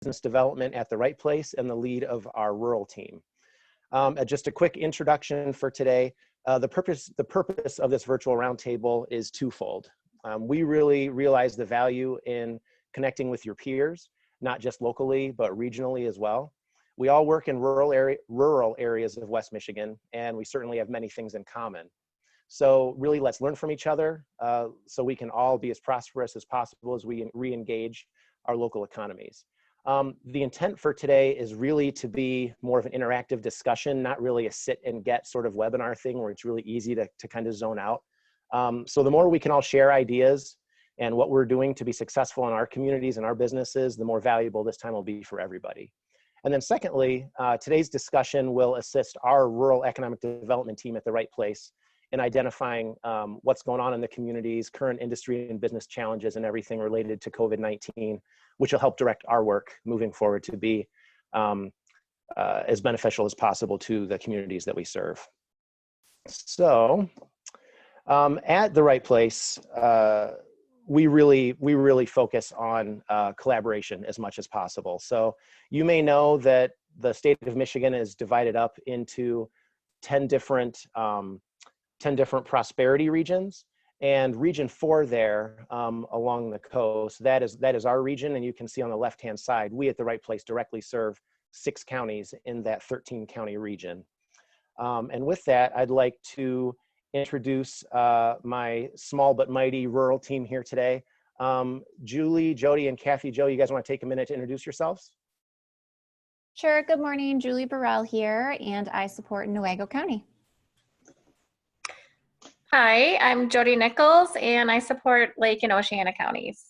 business development at the right place and the lead of our rural team. Just a quick introduction for today. The purpose of this virtual roundtable is twofold. We really realize the value in connecting with your peers, not just locally, but regionally as well. We all work in rural areas of West Michigan, and we certainly have many things in common. So really, let's learn from each other so we can all be as prosperous as possible as we re-engage our local economies. The intent for today is really to be more of an interactive discussion, not really a sit and get sort of webinar thing where it's really easy to kind of zone out. So the more we can all share ideas and what we're doing to be successful in our communities and our businesses, the more valuable this time will be for everybody. And then secondly, today's discussion will assist our rural economic development team at the right place in identifying what's going on in the communities, current industry and business challenges, and everything related to COVID-19, which will help direct our work moving forward to be as beneficial as possible to the communities that we serve. So at the right place, we really focus on collaboration as much as possible. So you may know that the state of Michigan is divided up into 10 different prosperity regions, and region 4 there along the coast, that is our region, and you can see on the left-hand side, we at the right place directly serve 6 counties in that 13 county region. And with that, I'd like to introduce my small but mighty rural team here today. Julie, Jody, and Kathy Jo, you guys want to take a minute to introduce yourselves? Sure. Good morning. Julie Burrell here, and I support Newaygo County. Hi, I'm Jody Nichols, and I support Lake and Oceana counties.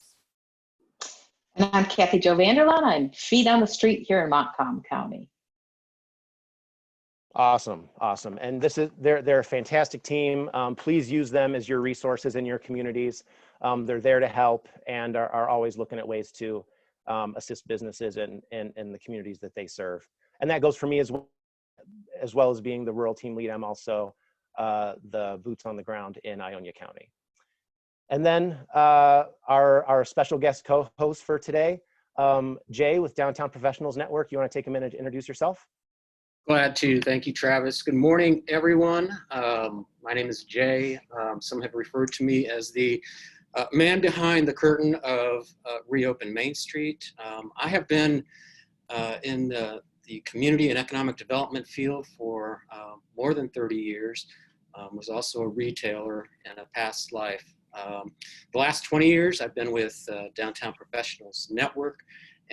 And I'm Kathy Jo Vanderlaan. I'm feet on the street here in Montcalm County. Awesome. And they're a fantastic team. Please use them as your resources in your communities. They're there to help and are always looking at ways to assist businesses and the communities that they serve. And that goes for me as well as being the rural team lead. I'm also the boots on the ground in Ionia County. And then our special guest co-host for today, Jay with Downtown Professionals Network. You want to take a minute to introduce yourself? Glad to. Thank you, Travis. Good morning, everyone. My name is Jay. Some have referred to me as the man behind the curtain of Reopen Main Street. I have been in the community and economic development field for more than 30 years. Was also a retailer in a past life. The last 20 years, I've been with Downtown Professionals Network,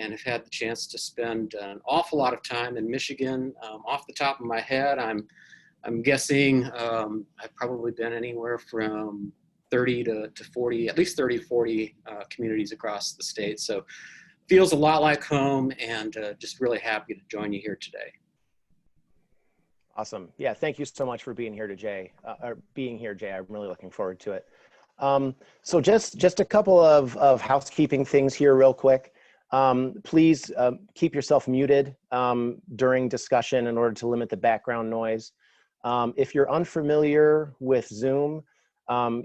and have had the chance to spend an awful lot of time in Michigan. Off the top of my head, I'm guessing I've probably been anywhere from 30 to 40, at least 30 to 40 communities across the state. So feels a lot like home, and just really happy to join you here today. Awesome. Yeah, thank you so much for being here, Jay. I'm really looking forward to it. So just a couple of housekeeping things here real quick. Please keep yourself muted during discussion in order to limit the background noise. If you're unfamiliar with Zoom,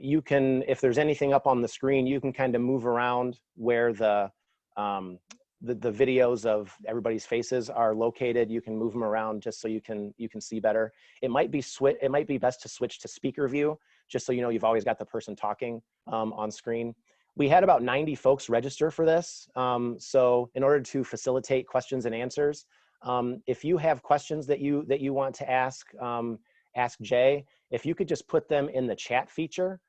you can, if there's anything up on the screen, you can kind of move around where the videos of everybody's faces are located. You can move them around just so you can see better. It might be best to switch to speaker view, just so you know you've always got the person talking on screen. We had about 90 folks register for this. So in order to facilitate questions and answers, if you have questions that you want to ask Jay, if you could just put them in the chat feature,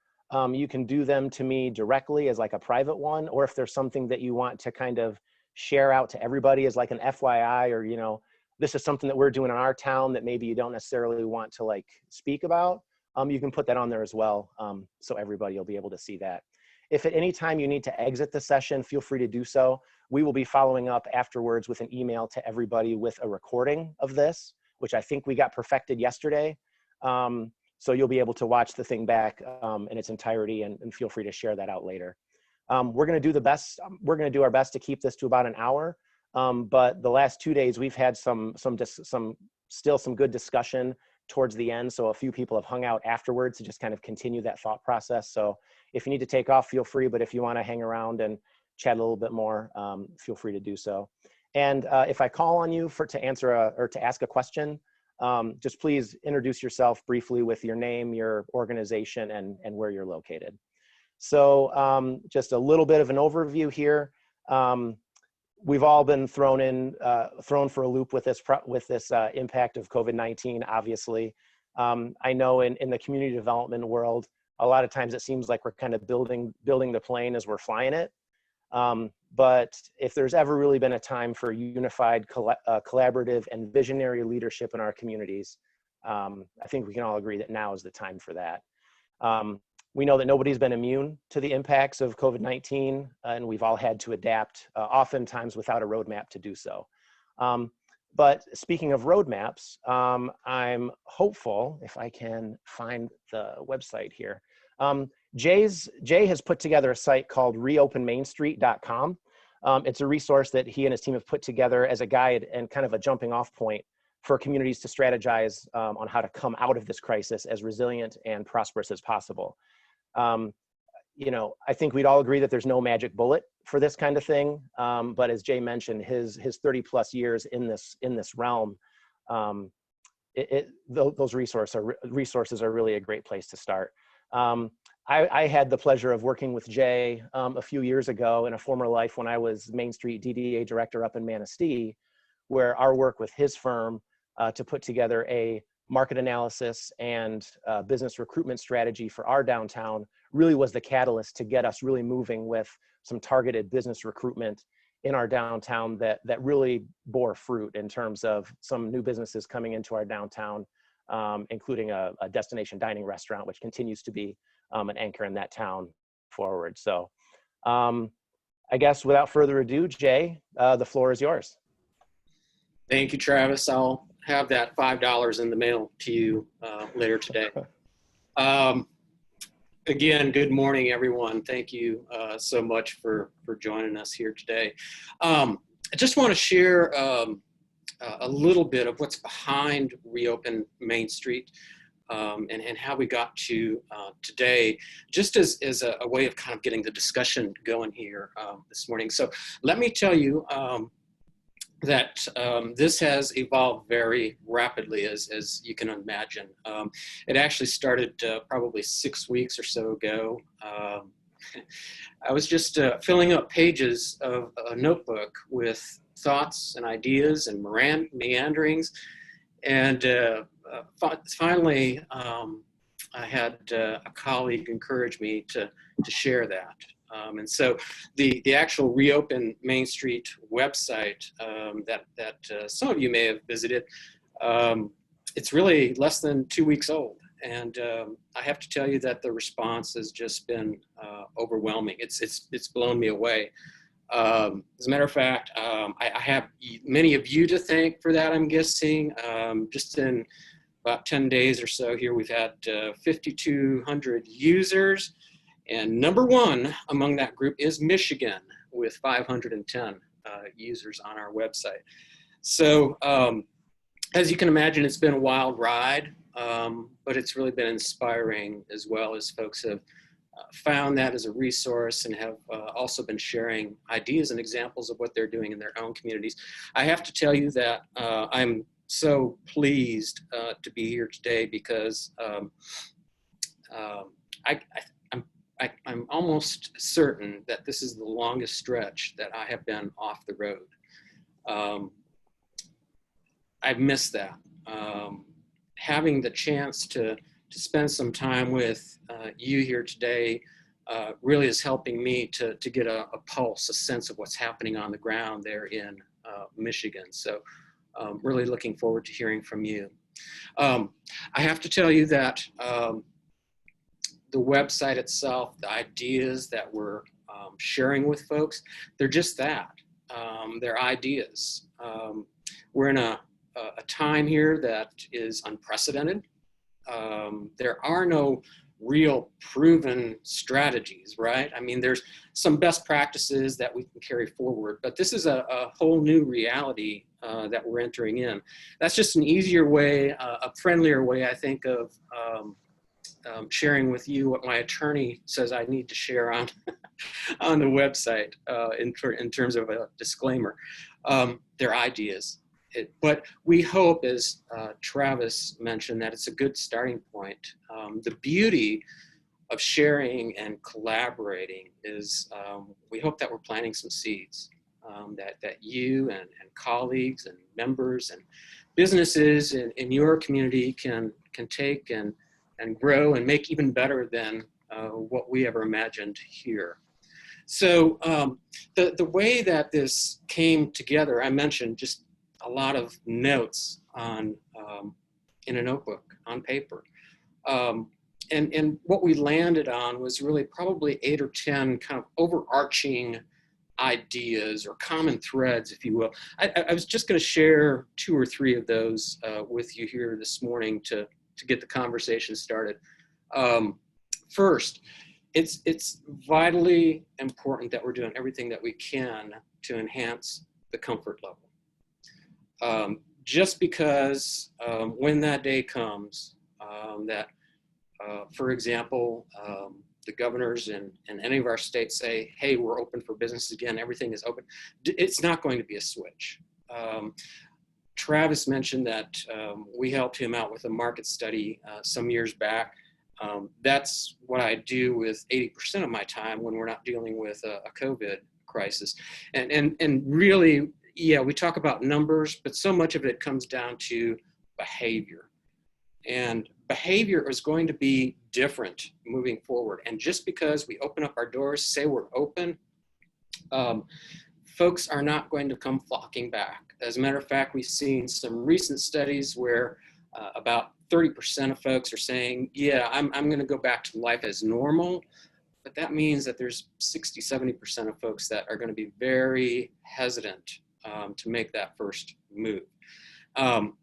you can do them to me directly as like a private one, or if there's something that you want to kind of share out to everybody as like an FYI, or, you know, this is something that we're doing in our town that maybe you don't necessarily want to like speak about, you can put that on there as well. So everybody will be able to see that. If at any time you need to exit the session, feel free to do so. We will be following up afterwards with an email to everybody with a recording of this, which I think we got perfected yesterday. So you'll be able to watch the thing back in its entirety, and feel free to share that out later. We're going to do our best to keep this to about an hour. But the last 2 days we've had still some good discussion towards the end. So a few people have hung out afterwards to just kind of continue that thought process. So if you need to take off, feel free. But if you want to hang around and chat a little bit more, feel free to do so. And if I call on you to answer or to ask a question, just please introduce yourself briefly with your name, your organization, and where you're located. So just a little bit of an overview here. We've all been thrown for a loop with this impact of COVID-19, obviously. I know in the community development world, a lot of times it seems like we're kind of building the plane as we're flying it. But if there's ever really been a time for unified, collaborative, and visionary leadership in our communities, I think we can all agree that now is the time for that. We know that nobody's been immune to the impacts of COVID-19, and we've all had to adapt, oftentimes without a roadmap to do so. But speaking of roadmaps, I'm hopeful, if I can find the website here. Jay has put together a site called reopenmainstreet.com. It's a resource that he and his team have put together as a guide and kind of a jumping off point for communities to strategize on how to come out of this crisis as resilient and prosperous as possible. You know, I think we'd all agree that there's no magic bullet for this kind of thing. But as Jay mentioned, his 30 plus years in this realm, those resources are really a great place to start. I had the pleasure of working with Jay a few years ago in a former life when I was Main Street DDA director up in Manistee, where our work with his firm to put together a market analysis and business recruitment strategy for our downtown really was the catalyst to get us really moving with some targeted business recruitment in our downtown that really bore fruit in terms of some new businesses coming into our downtown, including a destination dining restaurant, which continues to be an anchor in that town forward. So I guess without further ado, Jay, the floor is yours. Thank you, Travis. I'll have that $5 in the mail to you later today. Again, good morning, everyone. Thank you so much for joining us here today. I just want to share a little bit of what's behind Reopen Main Street and how we got to today, just as a way of kind of getting the discussion going here this morning. So let me tell you that this has evolved very rapidly, as you can imagine. It actually started probably 6 weeks or so ago. I was just filling up pages of a notebook with thoughts and ideas and meanderings, and finally I had a colleague encourage me to share that. And so the actual Reopen Main Street website that some of you may have visited, it's really less than 2 weeks old. And I have to tell you that the response has just been overwhelming. It's blown me away. As a matter of fact, I have many of you to thank for that, I'm guessing. Just in about 10 days or so here, we've had 5,200 users. And number one among that group is Michigan, with 510 users on our website. So as you can imagine, it's been a wild ride, but it's really been inspiring as well, as folks have found that as a resource and have also been sharing ideas and examples of what they're doing in their own communities. I have to tell you that I'm so pleased to be here today because I'm almost certain that this is the longest stretch that I have been off the road. I've missed that. Having the chance to spend some time with you here today really is helping me to get a pulse, a sense of what's happening on the ground there in Michigan. So really looking forward to hearing from you. I have to tell you that the website itself, the ideas that we're sharing with folks, they're just that. They're ideas. We're in a time here that is unprecedented. There are no real proven strategies, right? I mean, there's some best practices that we can carry forward, but this is a whole new reality that we're entering in. That's just an easier way, a friendlier way, I think, of sharing with you what my attorney says I need to share on on the website in terms of a disclaimer. their ideas. But we hope, as Travis mentioned, that it's a good starting point. The beauty of sharing and collaborating is we hope that we're planting some seeds that you and colleagues and members and businesses in your community can take and grow and make even better than what we ever imagined here. So the way that this came together, I mentioned just a lot of notes on in a notebook on paper. And what we landed on was really probably 8 or 10 kind of overarching ideas or common threads, if you will. I was just going to share 2 or 3 of those with you here this morning to get the conversation started. First, it's vitally important that we're doing everything that we can to enhance the comfort level. Just because when that day comes, for example, the governors in any of our states say, hey, we're open for business again, everything is open, it's not going to be a switch. Travis mentioned that we helped him out with a market study some years back. That's what I do with 80% of my time when we're not dealing with a COVID crisis. And really, yeah, we talk about numbers, but so much of it comes down to behavior. And behavior is going to be different moving forward. And just because we open up our doors, say we're open, folks are not going to come flocking back. As a matter of fact, we've seen some recent studies where about 30% of folks are saying, yeah, I'm going to go back to life as normal. But that means that there's 60, 70% of folks that are going to be very hesitant to make that first move.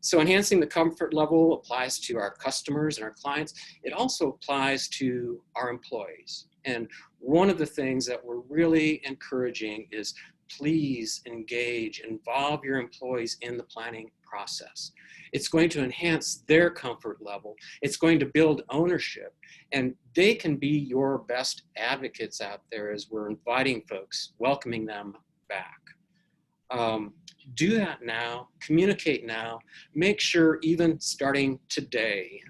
So enhancing the comfort level applies to our customers and our clients. It also applies to our employees. And one of the things that we're really encouraging is please engage, involve your employees in the planning process. It's going to enhance their comfort level. It's going to build ownership, and they can be your best advocates out there as we're inviting folks, welcoming them back. Do that now, communicate now, make sure even starting today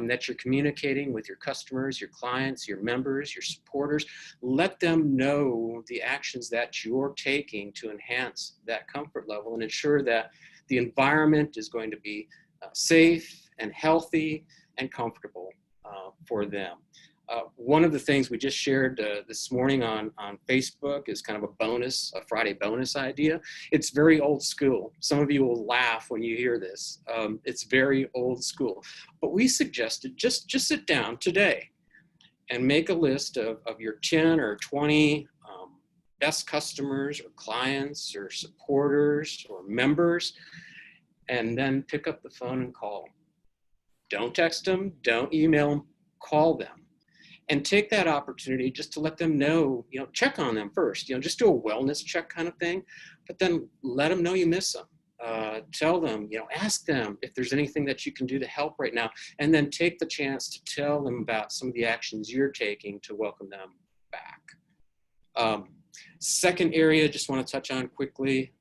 that you're communicating with your customers, your clients, your members, your supporters. Let them know the actions that you're taking to enhance that comfort level and ensure that the environment is going to be safe and healthy and comfortable for them. One of the things we just shared this morning on Facebook is kind of a bonus, a Friday bonus idea. It's very old school. Some of you will laugh when you hear this. It's very old school. But we suggested just sit down today and make a list of your 10 or 20 best customers or clients or supporters or members, and then pick up the phone and call them. Don't text them, don't email them, call them. And take that opportunity just to let them know, check on them first, just do a wellness check kind of thing, but then let them know you miss them. Tell them, ask them if there's anything that you can do to help right now, and then take the chance to tell them about some of the actions you're taking to welcome them back. Second area, just want to touch on quickly,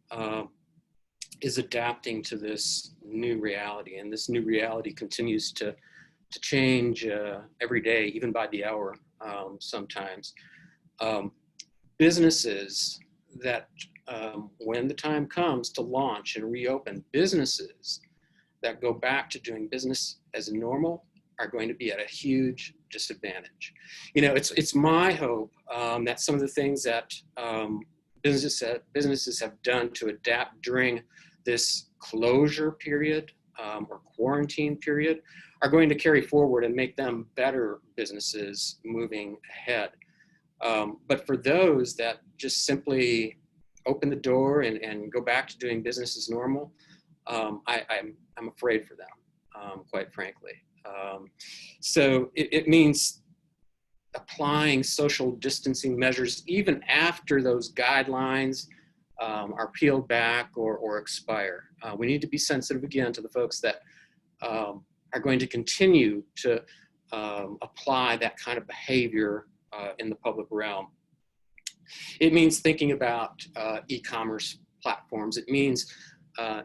is adapting to this new reality. And this new reality continues to change every day, even by the hour sometimes. Businesses that, when the time comes to launch and reopen, businesses that go back to doing business as normal are going to be at a huge disadvantage. It's my hope that some of the things that businesses have done to adapt during this closure period or quarantine period are going to carry forward and make them better businesses moving ahead. But for those that just simply open the door and go back to doing business as normal, I'm afraid for them, quite frankly. So it means applying social distancing measures even after those guidelines are peeled back or expire. We need to be sensitive again to the folks that are going to continue to apply that kind of behavior in the public realm. It means thinking about e-commerce platforms. It means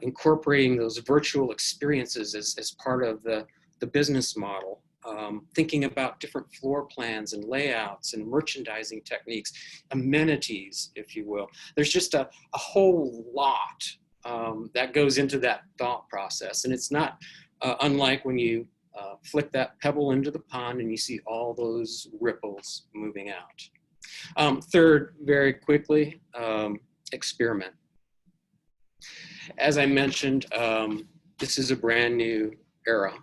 incorporating those virtual experiences as part of the business model. Thinking about different floor plans and layouts and merchandising techniques, amenities, if you will. There's just a whole lot that goes into that thought process. And it's not unlike when you flick that pebble into the pond and you see all those ripples moving out. Third, very quickly, experiment. As I mentioned, this is a brand new era.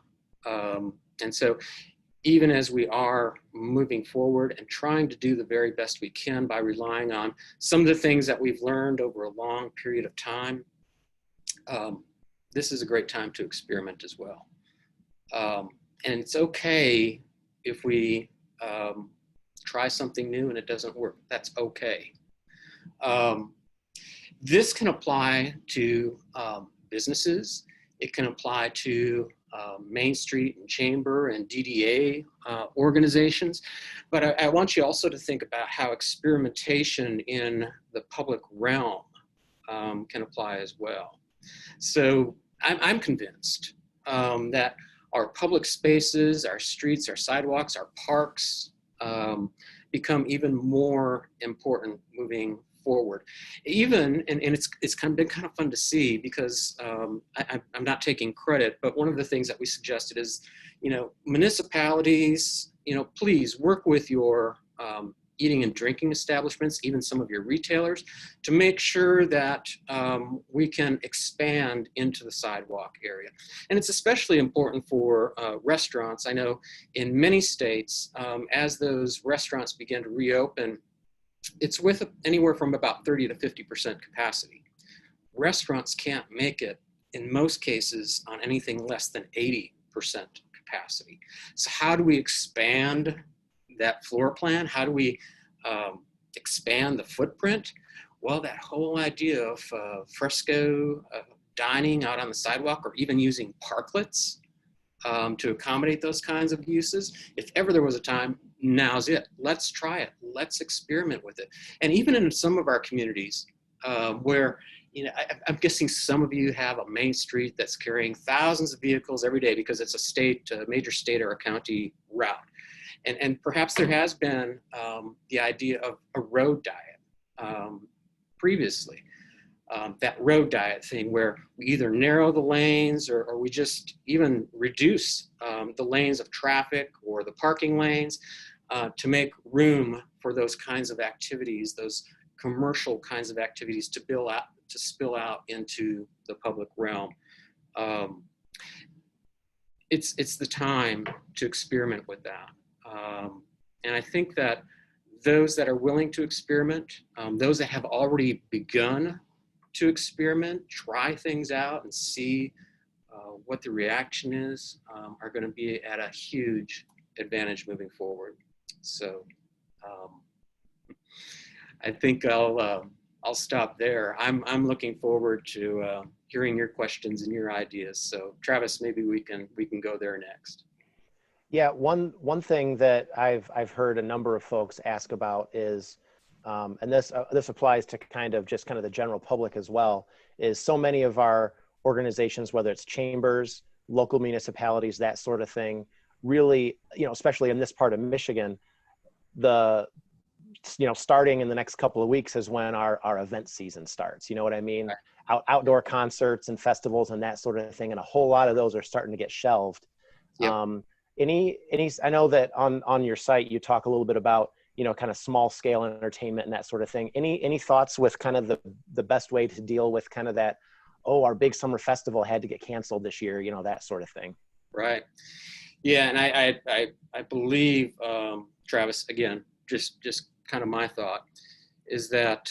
And so even as we are moving forward and trying to do the very best we can by relying on some of the things that we've learned over a long period of time, this is a great time to experiment as well. And it's okay if we try something new and it doesn't work. That's okay. This can apply to businesses. It can apply to Main Street and Chamber and DDA organizations. But I want you also to think about how experimentation in the public realm can apply as well. So I'm convinced that our public spaces, our streets, our sidewalks, our parks become even more important moving forward. Even, and it's kind of been kind of fun to see because I'm not taking credit, but one of the things that we suggested is, municipalities, please work with your eating and drinking establishments, even some of your retailers, to make sure that we can expand into the sidewalk area. And it's especially important for restaurants. I know in many states, as those restaurants begin to reopen, it's with anywhere from about 30 to 50% capacity. Restaurants can't make it, in most cases, on anything less than 80% capacity. So how do we expand that floor plan? How do we expand the footprint? Well, that whole idea of fresco dining out on the sidewalk, or even using parklets to accommodate those kinds of uses. If ever there was a time, now's it. Let's try it. Let's experiment with it. And even in some of our communities where, I'm guessing some of you have a main street that's carrying thousands of vehicles every day because it's a major state or a county route. And perhaps there has been the idea of a road diet previously. That road diet thing where we either narrow the lanes or we just even reduce the lanes of traffic or the parking lanes to make room for those kinds of activities, those commercial kinds of activities to spill out into the public realm. It's the time to experiment with that. And I think that those that are willing to experiment, those that have already begun to experiment, try things out and see what the reaction is, are going to be at a huge advantage moving forward. So I think I'll stop there. I'm looking forward to hearing your questions and your ideas. So Travis, maybe we can go there next. Yeah, one thing that I've heard a number of folks ask about is, and this applies to kind of the general public as well, is so many of our organizations, whether it's chambers, local municipalities, that sort of thing, really, especially in this part of Michigan, starting in the next couple of weeks is when our event season starts. You know what I mean? Right. Outdoor concerts and festivals and that sort of thing, and a whole lot of those are starting to get shelved. Yep. I know that on your site you talk a little bit about kind of small scale entertainment and that sort of thing. Any thoughts with kind of the best way to deal with kind of that, our big summer festival had to get canceled this year, that sort of thing? Right. Yeah, and I believe, Travis, again, just kind of my thought is that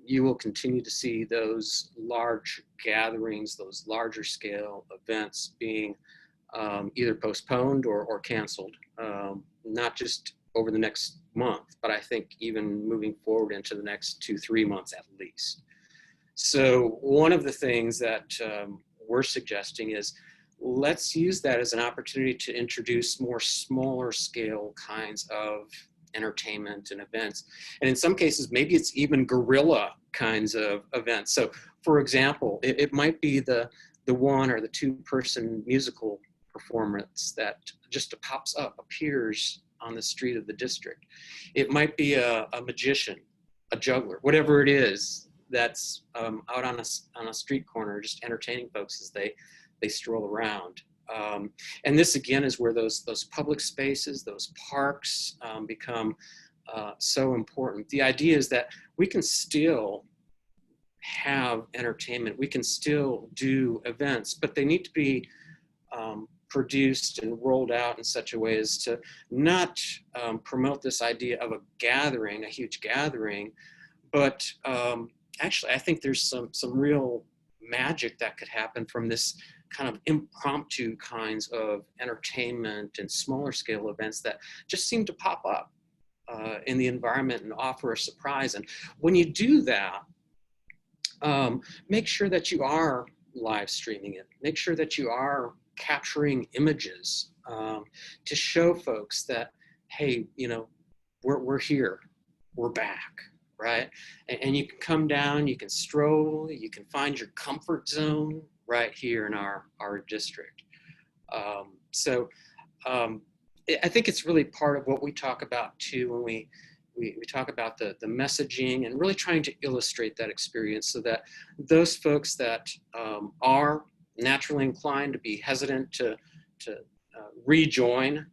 you will continue to see those large gatherings, those larger scale events being either postponed or canceled, not just over the next month, but I think even moving forward into the next 2-3 months at least. So one of the things that we're suggesting is let's use that as an opportunity to introduce more smaller scale kinds of entertainment and events. And in some cases, maybe it's even guerrilla kinds of events. So For example, it might be the one or the two-person musical performance that just pops up, appears on the street of the district. It might be a magician, a juggler, whatever it is that's out on a street corner just entertaining folks as they stroll around. And this again is where those public spaces, those parks become so important. The idea is that we can still have entertainment, we can still do events, but they need to be produced and rolled out in such a way as to not promote this idea of a gathering, a huge gathering, but actually I think there's some real magic that could happen from this kind of impromptu kinds of entertainment and smaller scale events that just seem to pop up in the environment and offer a surprise. And when you do that, make sure that you are live streaming it. Make sure that you are capturing images to show folks that, hey, you know, we're here, we're back, right? And you can come down, you can stroll, you can find your comfort zone right here in our district. I think it's really part of what we talk about too when we talk about the messaging and really trying to illustrate that experience so that those folks that are naturally inclined to be hesitant to rejoin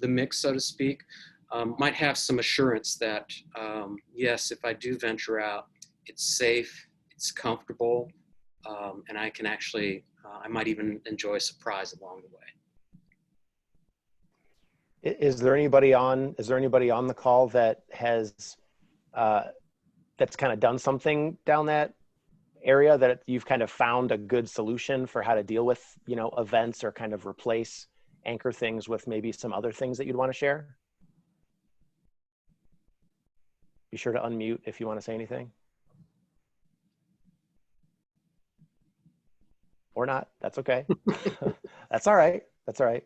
the mix, so to speak, might have some assurance that, yes, if I do venture out, it's safe, it's comfortable, and I can actually, I might even enjoy a surprise along the way. Is there anybody on the call that has that's kind of done something down that area that you've kind of found a good solution for how to deal with, you know, events or kind of replace anchor things with maybe some other things that you'd want to share? Be sure to unmute if you want to say anything. Or not, that's okay. That's all right, that's all right.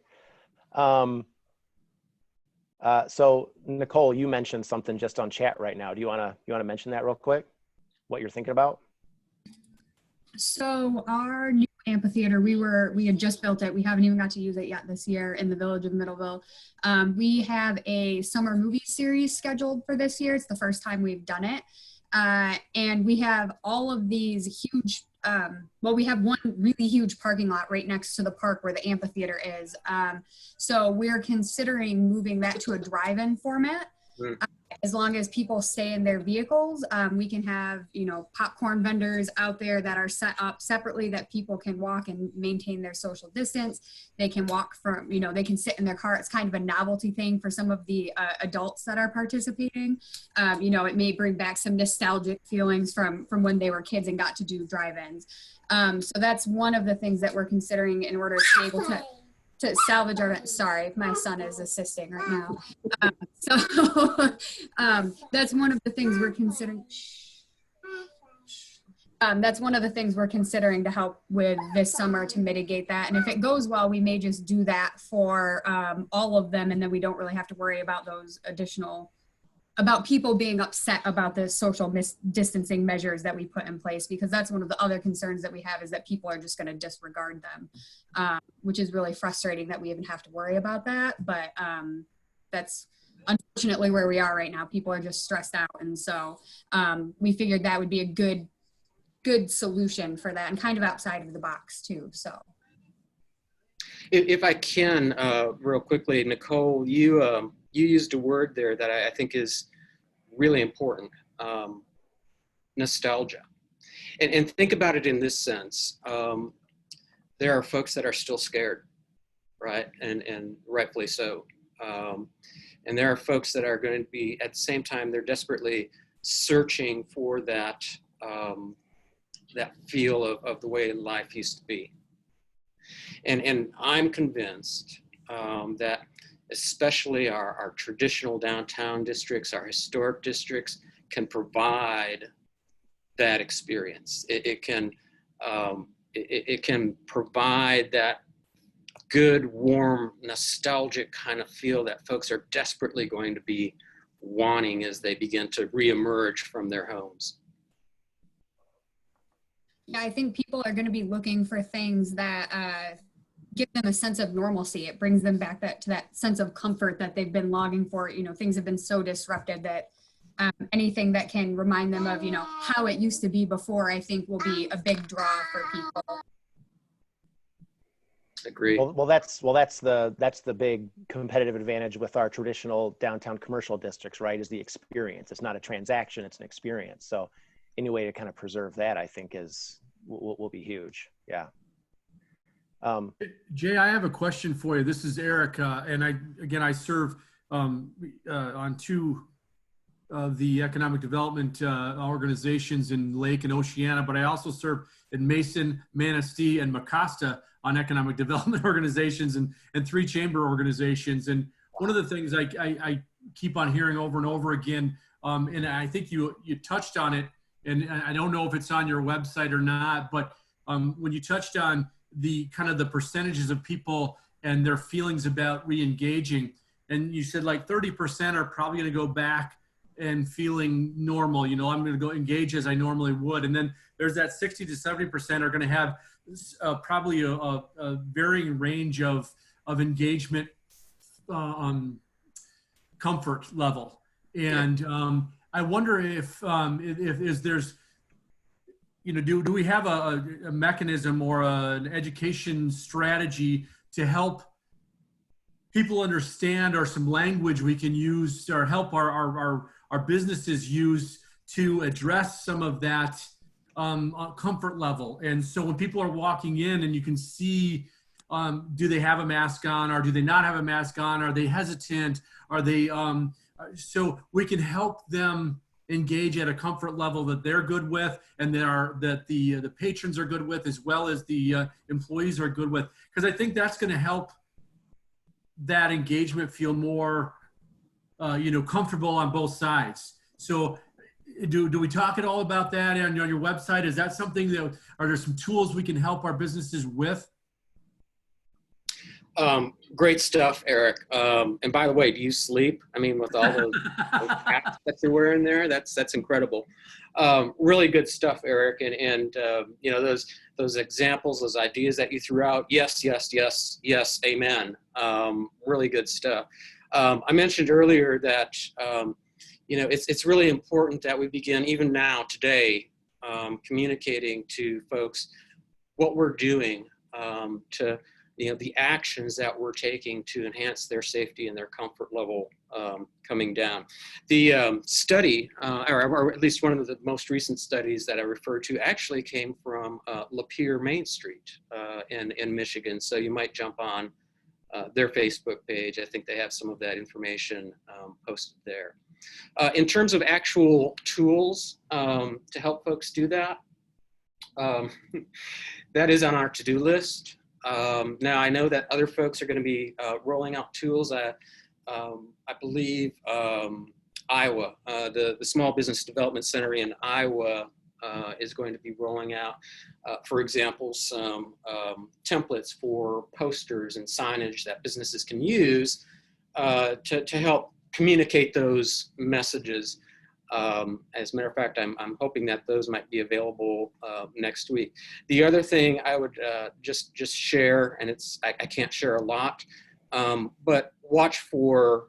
So Nicole, you mentioned something just on chat right now. Do you wanna mention that real quick? What you're thinking about? So our new amphitheater, we had just built it. We haven't even got to use it yet this year in the village of Middleville. We have a summer movie series scheduled for this year. It's the first time we've done it. And we have all of these huge, well, we have one really huge parking lot right next to the park where the amphitheater is. So we're considering moving that to a drive-in format. As long as people stay in their vehicles, we can have, you know, popcorn vendors out there that are set up separately that people can walk and maintain their social distance. They can walk from, you know, they can sit in their car. It's kind of a novelty thing for some of the adults that are participating. You know, it may bring back some nostalgic feelings from when they were kids and got to do drive-ins. So that's one of the things that we're considering in order to be able to salvage our, sorry, my son is assisting right now. That's one of the things we're considering. That's one of the things we're considering to help with this summer to mitigate that. And if it goes well, we may just do that for all of them. And then we don't really have to worry about those additional, about people being upset about the social distancing measures that we put in place, because that's one of the other concerns that we have, is that people are just going to disregard them, which is really frustrating that we even have to worry about that. But that's unfortunately where we are right now. People are just stressed out. And so we figured that would be a good solution for that, and kind of outside of the box too. So if I can, real quickly, Nicole, you used a word there that I think is really important, nostalgia. And think about it in this sense. There are folks that are still scared, right? And rightfully so. And there are folks that are going to be, at the same time, they're desperately searching for that, that feel of the way life used to be. And I'm convinced that especially our traditional downtown districts, our historic districts, can provide that experience. It can provide that good, warm, nostalgic kind of feel that folks are desperately going to be wanting as they begin to reemerge from their homes. Yeah, I think people are going to be looking for things that give them a sense of normalcy. It brings them back to that sense of comfort that they've been longing for. You know, things have been so disrupted that anything that can remind them of, you know, how it used to be before, I think will be a big draw for people. Agree. Well, that's the big competitive advantage with our traditional downtown commercial districts, right? Is the experience. It's not a transaction; it's an experience. So, any way to kind of preserve that, I think, will be huge. Yeah. Jay, I have a question for you. This is Eric, and I serve on two of the economic development organizations in Lake and Oceana, but I also serve in Mason, Manistee, and Mecosta on economic development organizations and 3 chamber organizations. And one of the things I keep on hearing over and over again, and I think you touched on it, and I don't know if it's on your website or not, but when you touched on the kind of the percentages of people and their feelings about re-engaging, and you said like 30% are probably going to go back and feeling normal. You know, I'm going to go engage as I normally would. And then there's that 60 to 70% are going to have probably a varying range of engagement comfort level. And I wonder if there's, you know, do we have a mechanism or an education strategy to help people understand, or some language we can use, or help our businesses use to address some of that comfort level? And so when people are walking in and you can see, do they have a mask on, or do they not have a mask on? Are they hesitant? Are they, so we can help them engage at a comfort level that they're good with, and that the patrons are good with, as well as the employees are good with. Because I think that's going to help that engagement feel more, you know, comfortable on both sides. So do we talk at all about that on your website? Is that something that, are there some tools we can help our businesses with? Great stuff, Eric. And by the way, do you sleep? I mean, with all those hats that you're wearing there, that's incredible. Really good stuff, Eric. And you know, those examples, those ideas that you threw out. Yes, yes, yes, yes. Amen. Really good stuff. I mentioned earlier that, you know, it's really important that we begin even now today, communicating to folks what we're doing, to, you know, the actions that we're taking to enhance their safety and their comfort level coming down. The study, or at least one of the most recent studies that I referred to, actually came from Lapeer Main Street in Michigan. So you might jump on their Facebook page. I think they have some of that information posted there. In terms of actual tools to help folks do that, that is on our to-do list. Now, I know that other folks are going to be rolling out tools. I believe Iowa, the Small Business Development Center in Iowa is going to be rolling out, for example, some templates for posters and signage that businesses can use to help communicate those messages. As a matter of fact, I'm hoping that those might be available next week. The other thing I would just share, and I can't share a lot, but watch for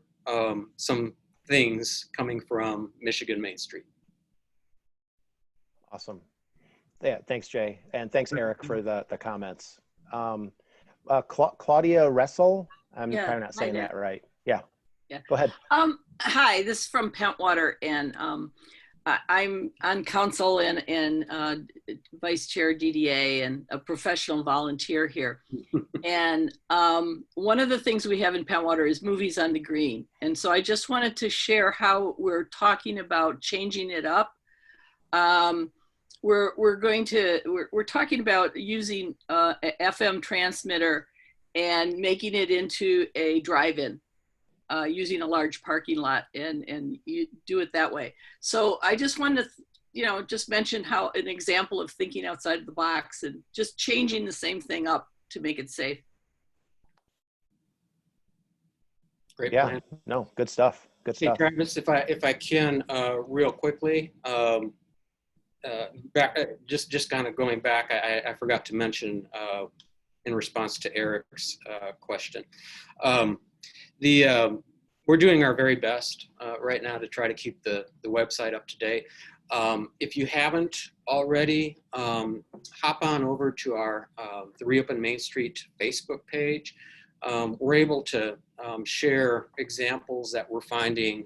some things coming from Michigan Main Street. Awesome. Yeah, thanks, Jay. And thanks, Eric, for the comments. Claudia Ressel, I'm probably not saying that right. Yeah. Yeah. Go ahead. Hi, this is from Pentwater, and I'm on council and vice chair DDA and a professional volunteer here. And one of the things we have in Pentwater is Movies on the Green. And so I just wanted to share how we're talking about changing it up. We're talking about using a FM transmitter and making it into a drive-in. Using a large parking lot and you do it that way. So I just wanted to, just mention how an example of thinking outside of the box and just changing the same thing up to make it safe. Great plan. No, good stuff. Good stuff. Travis, if I can, real quickly, just kind of going back, I forgot to mention in response to Eric's question. We're doing our very best right now to try to keep the website up to date. If you haven't already, hop on over to our the Reopen Main Street Facebook page. We're able to share examples that we're finding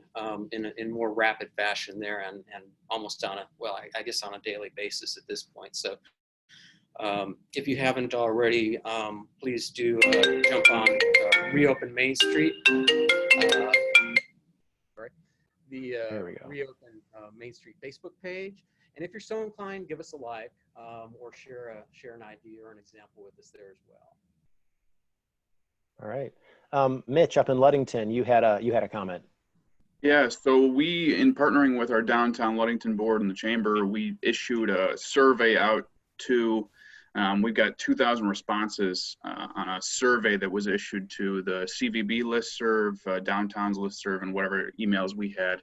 in more rapid fashion there, and almost on I guess on a daily basis at this point. So if you haven't already, please do jump on Reopen Main Street. The Reopen Main Street Facebook page. And if you're so inclined, give us a like or share an idea or an example with us there as well. All right. Mitch, up in Ludington, you had a comment. Yeah, so we, in partnering with our downtown Ludington board and the chamber, we issued a survey out to, we've got 2,000 responses on a survey that was issued to the CVB listserv, downtown's listserv, and whatever emails we had,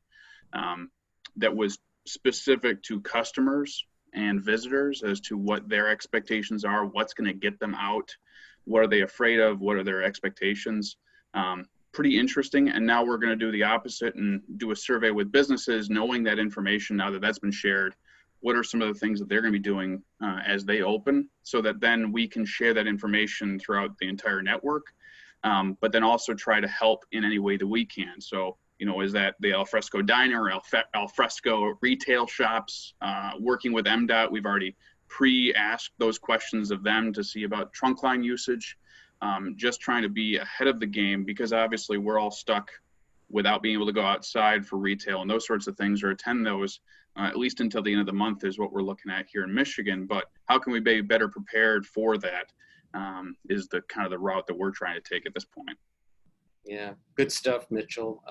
that was specific to customers and visitors as to what their expectations are, what's going to get them out, what are they afraid of, what are their expectations. Pretty interesting. And now we're going to do the opposite and do a survey with businesses, knowing that information now that that's been shared. What are some of the things that they're going to be doing as they open, so that then we can share that information throughout the entire network, but then also try to help in any way that we can. So, you know, is that the Alfresco Diner, Alfresco retail shops, working with MDOT? We've already pre-asked those questions of them to see about trunk line usage. Just trying to be ahead of the game, because obviously we're all stuck without being able to go outside for retail and those sorts of things, or attend those, at least until the end of the month is what we're looking at here in Michigan. But how can we be better prepared for that is the kind of the route that we're trying to take at this point. Yeah, good stuff, Mitchell.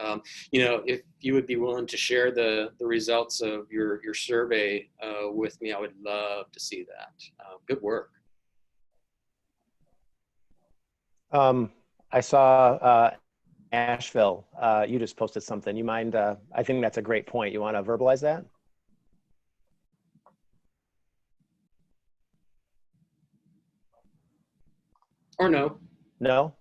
You know, if you would be willing to share the results of your survey with me, I would love to see that. Good work. I saw Asheville, you just posted something. You mind, I think that's a great point. You want to verbalize that? Or no? No?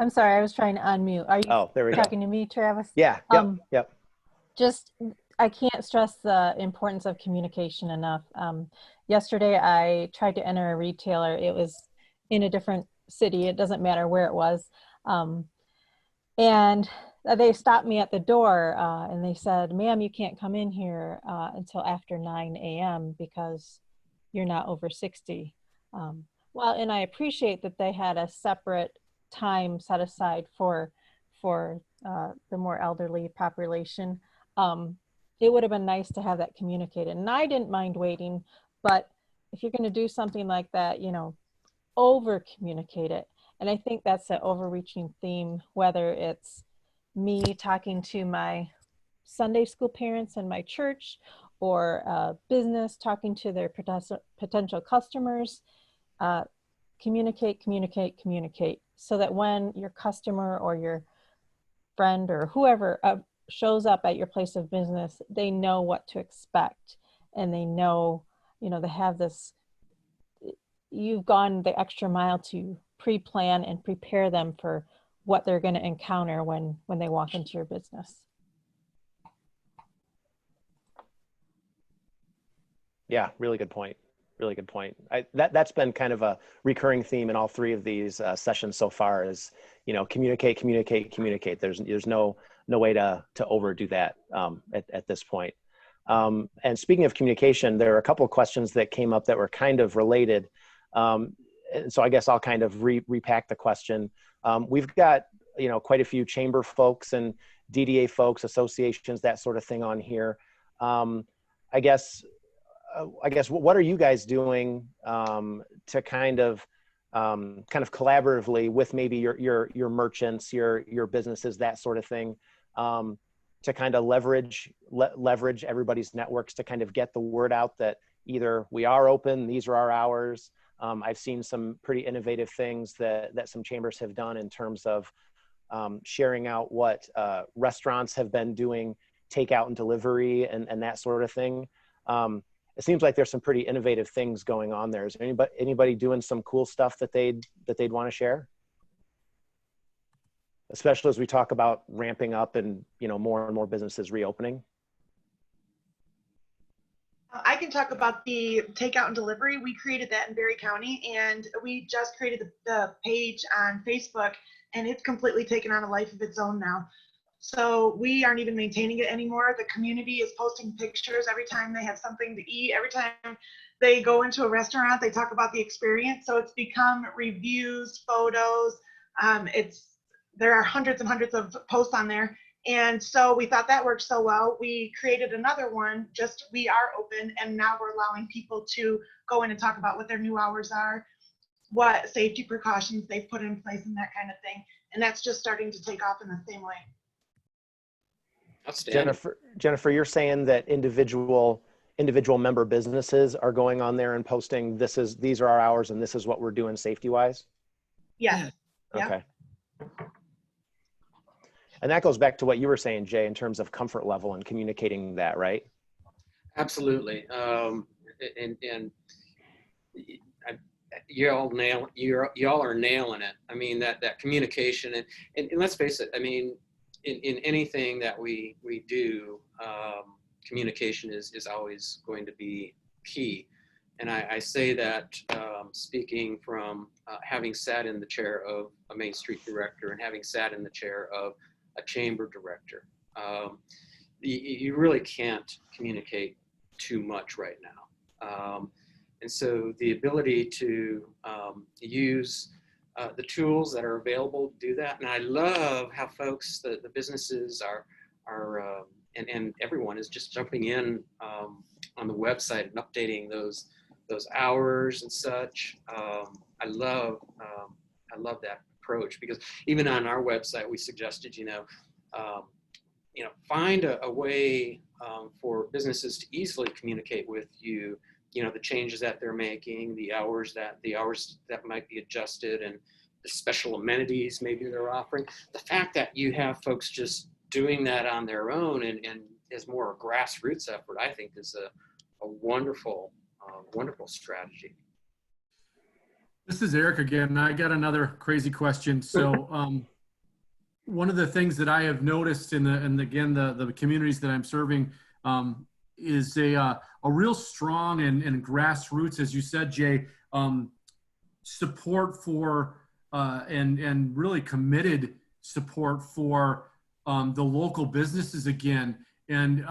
I'm sorry, I was trying to unmute. Are you there we talking go. to me, Travis? Yeah, yep. Just, I can't stress the importance of communication enough. Yesterday, I tried to enter a retailer. It was in a different city. It doesn't matter where it was. And they stopped me at the door and they said, ma'am, you can't come in here until after 9 a.m. because you're not over 60. Well, and I appreciate that they had a separate time set aside for the more elderly population. It would have been nice to have that communicated. And I didn't mind waiting, but if you're going to do something like that, you know, over communicate it. And I think that's an overreaching theme, whether it's me talking to my Sunday school parents in my church, or business talking to their potential customers. Communicate, so that when your customer or your friend or whoever shows up at your place of business, they know what to expect, and they know, you know, they have this, you've gone the extra mile to pre-plan and prepare them for what they're going to encounter when they walk into your business. Yeah, really good point. Really good point. That's been kind of a recurring theme in all three of these sessions so far is, you know, communicate. There's no way to overdo that at this point. And speaking of communication, there are a couple of questions that came up that were kind of related. So I guess I'll kind of repack the question. We've got, you know, quite a few chamber folks and DDA folks, associations, that sort of thing on here. I guess what are you guys doing to kind of collaboratively with maybe your merchants, your businesses, that sort of thing, to kind of leverage everybody's networks to kind of get the word out that either we are open, these are our hours. I've seen some pretty innovative things that some chambers have done in terms of sharing out what restaurants have been doing takeout and delivery and that sort of thing. It seems like there's some pretty innovative things going on there. Is there anybody doing some cool stuff that they'd want to share? Especially as we talk about ramping up and, you know, more and more businesses reopening. I can talk about the takeout and delivery. We created that in Berry County, and we just created the page on Facebook, and it's completely taken on a life of its own now. So we aren't even maintaining it anymore. The community is posting pictures every time they have something to eat. Every time they go into a restaurant, they talk about the experience. So it's become reviews, photos. There are hundreds and hundreds of posts on there. And so we thought that worked so well. We created another one, just we are open, and now we're allowing people to go in and talk about what their new hours are, what safety precautions they've put in place and that kind of thing. And that's just starting to take off in the same way. Jennifer, you're saying that individual member businesses are going on there and posting, these are our hours and this is what we're doing safety wise? Yes. Okay. And that goes back to what you were saying, Jay, in terms of comfort level and communicating that, right? Absolutely. Y'all are nailing it. I mean, that communication and let's face it. I mean, in anything that we do, communication is always going to be key. And I say that speaking from having sat in the chair of a Main Street director and having sat in the chair of a chamber director. You really can't communicate too much right now. And so the ability to use the tools that are available to do that. And I love how folks, the businesses are and everyone is just jumping in on the website and updating those hours and such. I love that approach, because even on our website we suggested, find a way for businesses to easily communicate with you, the changes that they're making, the hours that might be adjusted, and the special amenities maybe they're offering. The fact that you have folks just doing that on their own and is more a grassroots effort, I think is a wonderful strategy. This is Eric again. I got another crazy question. So one of the things that I have noticed in the communities that I'm serving is a real strong and grassroots, as you said, Jay, support for and really committed support for the local businesses again, and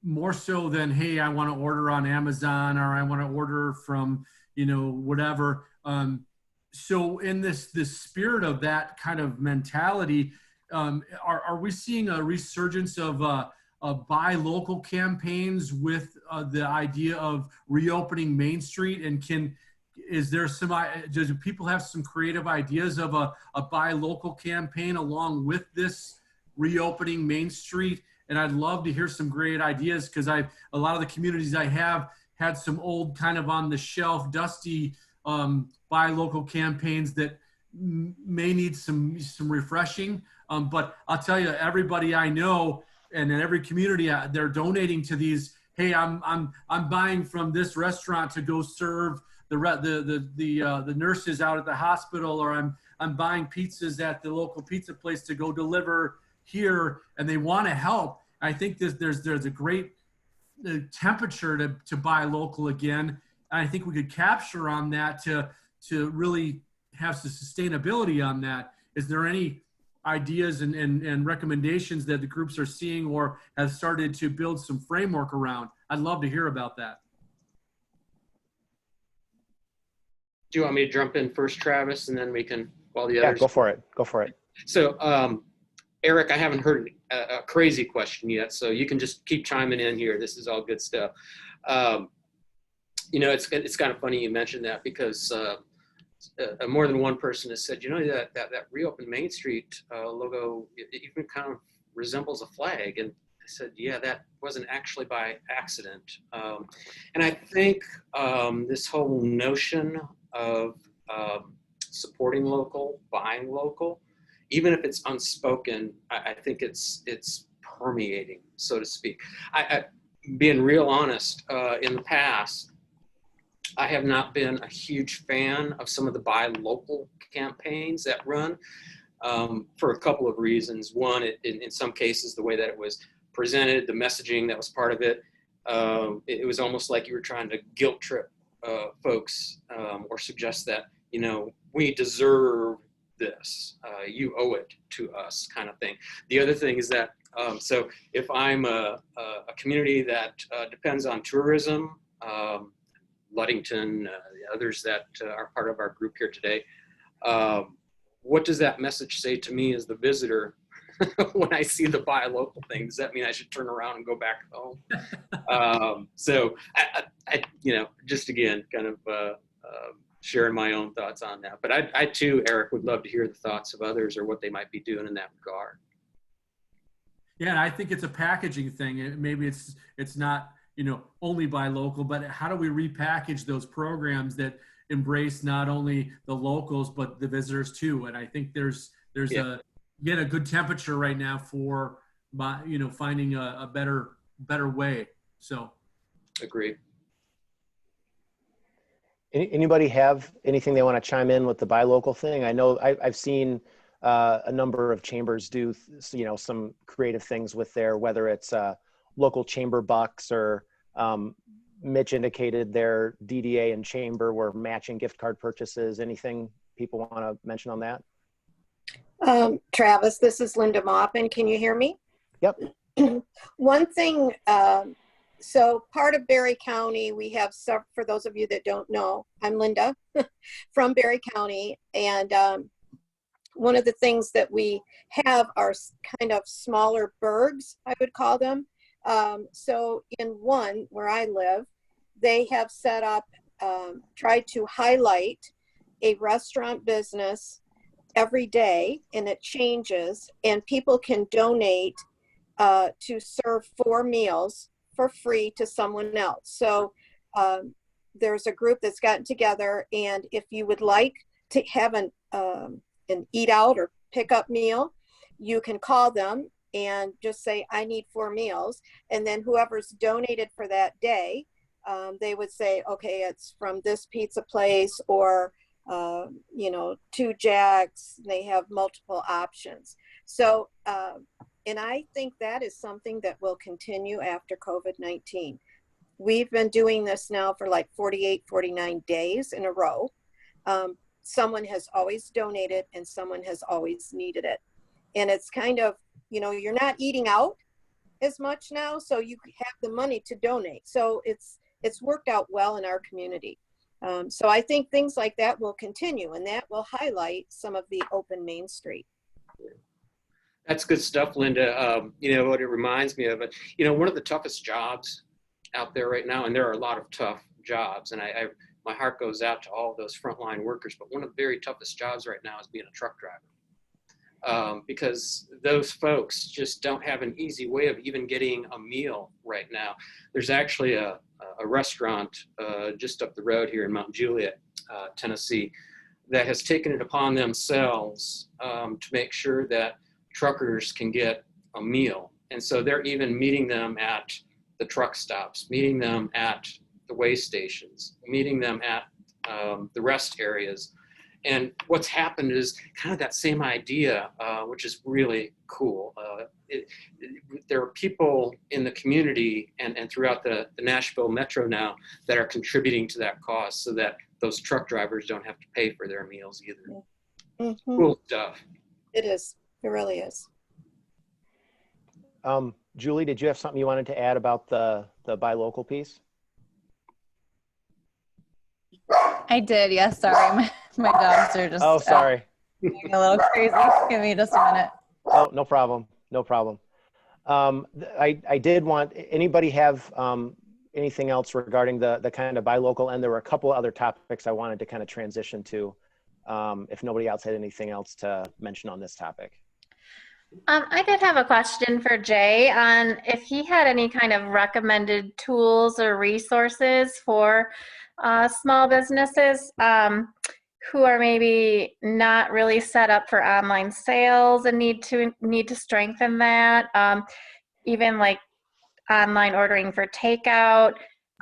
more so than, hey, I want to order on Amazon, or I want to order from whatever. So in this spirit of that kind of mentality, are we seeing a resurgence of buy local campaigns with the idea of reopening Main Street? And do people have some creative ideas of a buy local campaign along with this reopening Main Street? And I'd love to hear some great ideas, because a lot of the communities I have had some old kind of on the shelf, dusty buy local campaigns that may need some refreshing. But I'll tell you, everybody I know and in every community, they're donating to these. Hey, I'm buying from this restaurant to go serve the nurses out at the hospital, or I'm buying pizzas at the local pizza place to go deliver here, and they want to help. I think there's a great temperature to buy local again. And I think we could capture on that to really have some sustainability on that. Is there any ideas and recommendations that the groups are seeing or have started to build some framework around? I'd love to hear about that. Do you want me to jump in first, Travis, and then we can, while the others? Yeah, go for it. So, Eric, I haven't heard a crazy question yet, so you can just keep chiming in here. This is all good stuff. It's kind of funny you mentioned that, because more than one person has said, that reopened Main Street logo, it even kind of resembles a flag. And I said, yeah, that wasn't actually by accident. And I think this whole notion of supporting local, buying local, even if it's unspoken, I think it's permeating, so to speak. Being real honest, in the past, I have not been a huge fan of some of the buy local campaigns that run, for a couple of reasons. One, in some cases, the way that it was presented, the messaging that was part of it, it was almost like you were trying to guilt trip folks, or suggest that, you know, we deserve this, you owe it to us, kind of thing. The other thing is that, so if I'm a community that depends on tourism, Ludington, the others that are part of our group here today, what does that message say to me as the visitor when I see the buy local thing? Does that mean I should turn around and go back home? So I, you know, just again, kind of sharing my own thoughts on that. But I too, Eric, would love to hear the thoughts of others or what they might be doing in that regard. Yeah, and I think it's a packaging thing. Maybe it's not, you know, only buy local, but how do we repackage those a not only the locals but the visitors too? And I think there's a good temperature right now for, you know, finding a better way. So, agreed. Anybody have anything they want to chime in with the buy local thing? I know I've seen a number of chambers do, you know, some creative things with their, whether it's local chamber bucks or Mitch indicated their DDA and chamber were matching gift card purchases. Anything people want to mention on that? Travis, this is Linda Maupin. Can you hear me? Yep. One thing, so part of Berry County, we have, for those of you that don't know, I'm Linda from Berry County. And one of the things that we have are kind of smaller burgs, I would call them. So in one where I live, they have set up, tried to highlight a restaurant business every day, and it changes, and people can donate to serve 4 meals for free to someone else. So there's a group that's gotten together, and if you would like to have an eat out or pick up meal, you can call them and just say, I need 4 meals. And then whoever's donated for that day, they would say, okay, it's from this pizza place, or, you know, 2 Jacks. They have multiple options. So, and I think that is something that will continue after COVID-19. We've been doing this now for like 48, 49 days in a row. Someone has always donated and someone has always needed it. And it's kind of, you know, you're not eating out as much now, so you have the money to donate. So it's worked out well in our community. So I think things like that will continue, and that will highlight some of the open Main Street. That's good stuff, Linda. You know what it reminds me of? You know, one of the toughest jobs out there right now, and there are a lot of tough jobs, and my heart goes out to all of those frontline workers, but one of the very toughest jobs right now is being a truck driver. Because those folks just don't have an easy way of even getting a meal right now. There's actually a restaurant just up the road here in Mount Juliet, Tennessee, that has taken it upon themselves to make sure that truckers can get a meal. And so they're even meeting them at the truck stops, meeting them at the way stations, meeting them at the rest areas. And what's happened is kind of that same idea, which is really cool. There are people in the community and throughout the Nashville metro now that are contributing to that cause, so that those truck drivers don't have to pay for their meals either. Mm-hmm. Cool stuff. It is. It really is. Julie, did you have something you wanted to add about the buy local piece? I did. Yes. Sorry. My dogs are just. Oh, sorry. Being a little crazy. Give me just a minute. Oh, no problem. No problem. I did want, anybody have anything else regarding the kind of buy local? And there were a couple other topics I wanted to kind of transition to, if nobody else had anything else to mention on this topic. I did have a question for Jay on if he had any kind of recommended tools or resources for small businesses who are maybe not really set up for online sales and need to strengthen that. even like online ordering for takeout.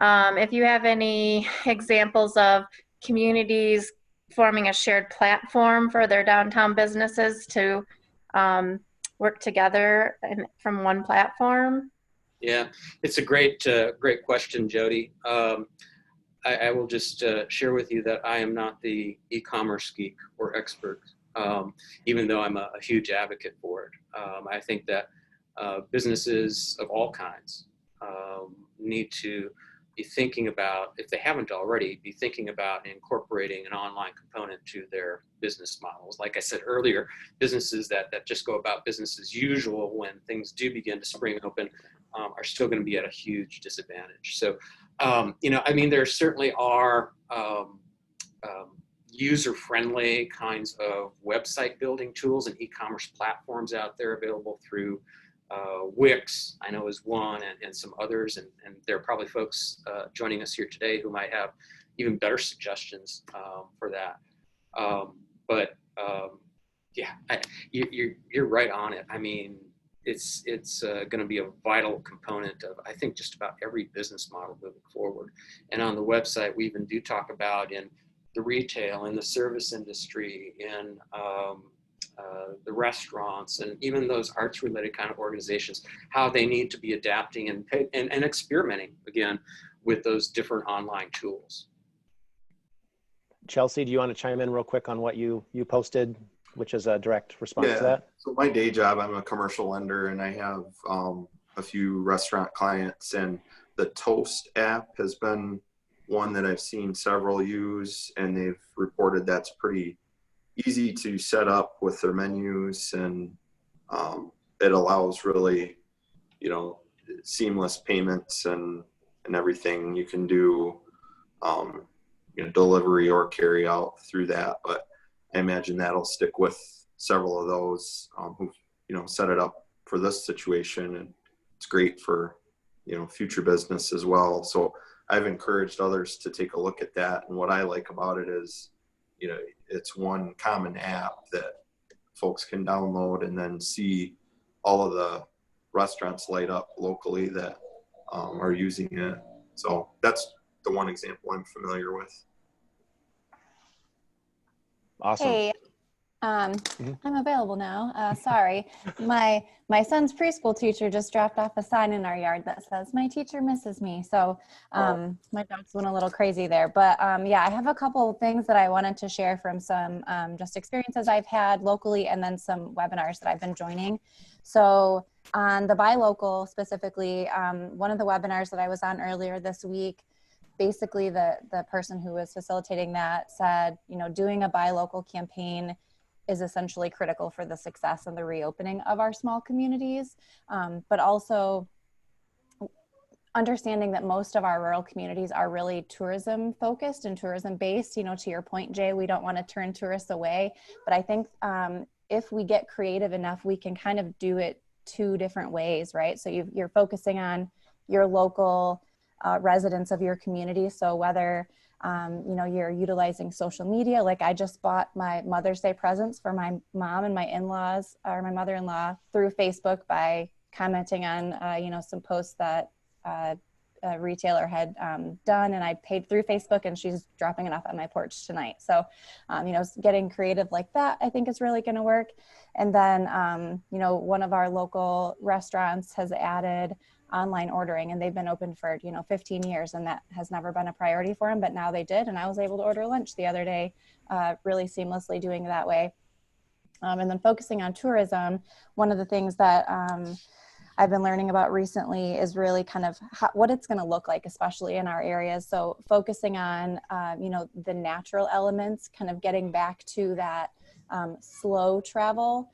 If you have any examples of communities forming a shared platform for their downtown businesses to work together and from one platform. Yeah, it's a great question, Jody. I will just share with you that I am not the e-commerce geek or expert, even though I'm a huge advocate for it. I think that businesses of all kinds need to be thinking about, if they haven't already, be thinking about incorporating an online component to their business models. Like I said earlier, businesses that just go about business as usual when things do begin to spring open are still going to be at a huge disadvantage. So, I mean, there certainly are user-friendly kinds of website building tools and e-commerce platforms out there available through Wix, I know, is one, and some others, and there are probably folks joining us here today who might have even better suggestions for that. You're right on it. I mean, it's going to be a vital component of, I think, just about every business model moving forward. And on the website, we even do talk about in the retail, in the service industry, in the restaurants, and even those arts-related kind of organizations, how they need to be adapting and experimenting again with those different online tools. Chelsea, do you want to chime in real quick on what you posted, which is a direct response to that? So my day job, I'm a commercial lender, and I have a few restaurant clients, and the Toast app has been one that I've seen several use, and they've reported that's pretty easy to set up with their menus, and it allows really, seamless payments and everything. You can do, delivery or carry out through that, but I imagine that'll stick with several of those who, set it up for this situation, and it's great for, future business as well. So I've encouraged others to take a look at that. And what I like about it is, it's one common app that folks can download and then see all of the restaurants light up locally that are using it. So that's the one example I'm familiar with. Awesome. Hey, I'm available now. Sorry, my son's preschool teacher just dropped off a sign in our yard that says, "My teacher misses me." So my dogs went a little crazy there. But yeah, I have a couple of things that I wanted to share from some just experiences I've had locally, and then some webinars that I've been joining. So on the Buy Local specifically, one of the webinars that I was on earlier this week, basically the person who was facilitating that said, doing a Buy Local campaign is essentially critical for the success and the reopening of our small communities, but also understanding that most of our rural communities are really tourism focused and tourism based. To your point, Jay, we don't want to turn tourists away, but I think if we get creative enough, we can kind of do it two different ways, right? So you're focusing on your local residents of your community. So whether you're utilizing social media, like I just bought my Mother's Day presents for my mom and my in-laws, or my mother-in-law, through Facebook by commenting on some posts that a retailer had done, and I paid through Facebook, and she's dropping it off at my porch tonight. So getting creative like that, I think, is really going to work. And then one of our local restaurants has added online ordering, and they've been open for 15 years, and that has never been a priority for them, but now they did, and I was able to order lunch the other day really seamlessly doing it that way. And then focusing on tourism, one of the things that I've been learning about recently is really kind of what it's going to look like, especially in our areas. So focusing on the natural elements, kind of getting back to that slow travel,